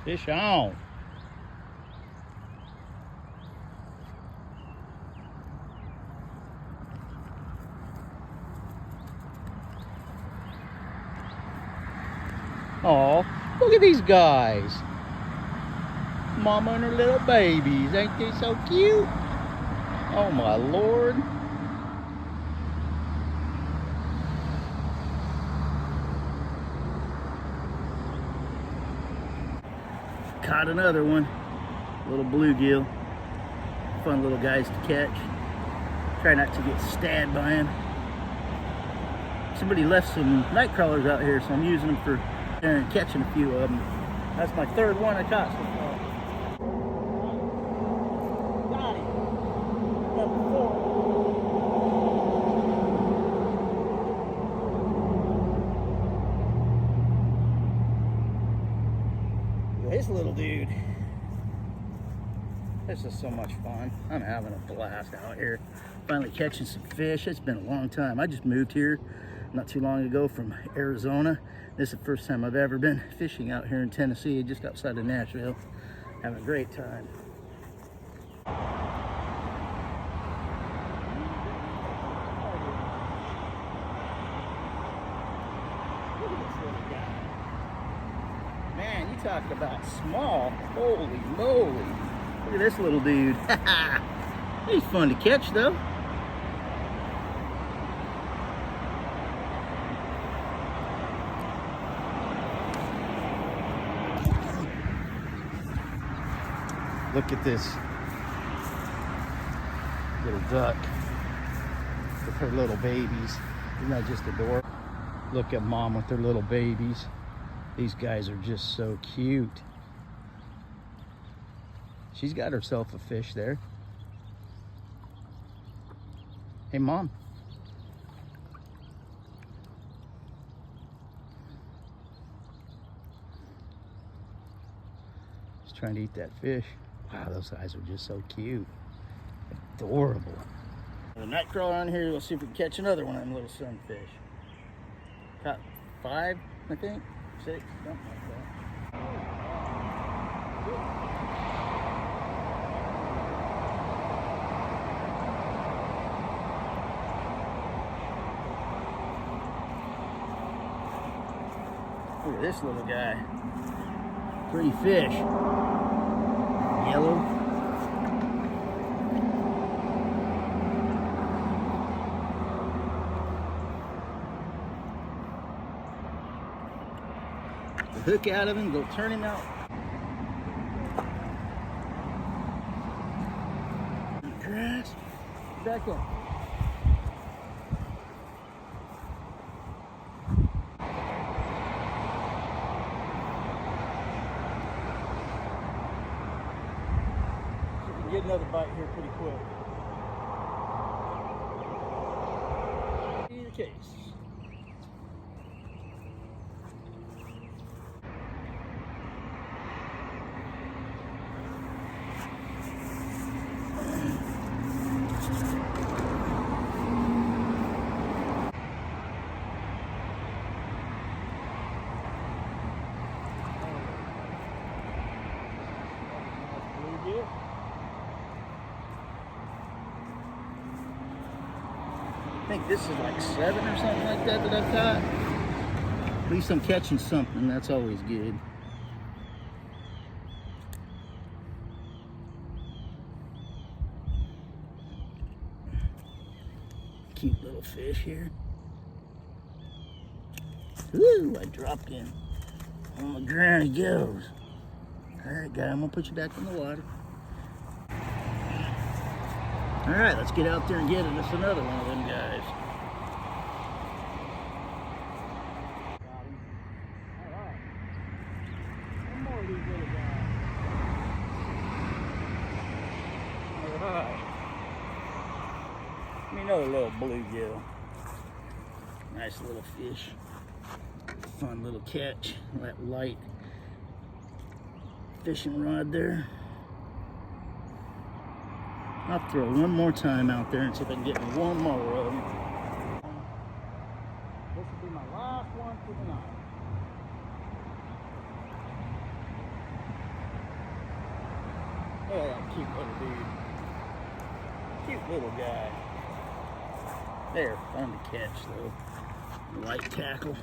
Fish on. Oh, look at these guys. Mama and her little babies. Ain't they so cute? Oh my Lord. Caught another one. Little bluegill. Fun little guys to catch. Try not to get stabbed by him. Somebody left some night crawlers out here, so I'm using them for catching a few of them. That's my third one I caught so far. Got him. Number 4. This little dude. This is so much fun. I'm having a blast out here. Finally catching some fish. It's been a long time. I just moved here not too long ago from Arizona. This is the first time I've ever been fishing out here in Tennessee, just outside of Nashville. Having a great time. Look at this little guy. Man, you talk about small. Holy moly. Look at this little dude. He's fun to catch though. Look at this little duck with her little babies. Isn't that just adorable? Look at mom with her little babies. These guys are just so cute. She's got herself a fish there. Hey, mom. She's trying to eat that fish. Wow, those guys are just so cute. Adorable. The night crawler on here. Let's see if we can catch another one of them little sunfish. Caught 5, I think. 6, something like that. Look at this little guy. Pretty fish. Yellow. The hook out of him, go turn him out. Grass. Back in. Get another bite here pretty quick. Either case. I think this is like 7 or something like that I've caught. At least I'm catching something. That's always good. Cute little fish here. Woo! I dropped him. On the ground he goes. All right, guy, I'm gonna put you back in the water. All right, let's get out there and get it. It's another one of them guys. Got him. All right. One more of these little guys. All right. Give me another little bluegill. Nice little fish. Fun little catch. That light fishing rod there. I'll throw one more time out there and see if I can get one more of them. This will be my last one for the night. Cute little dude. Cute little guy. There, fun to catch though. Light tackle.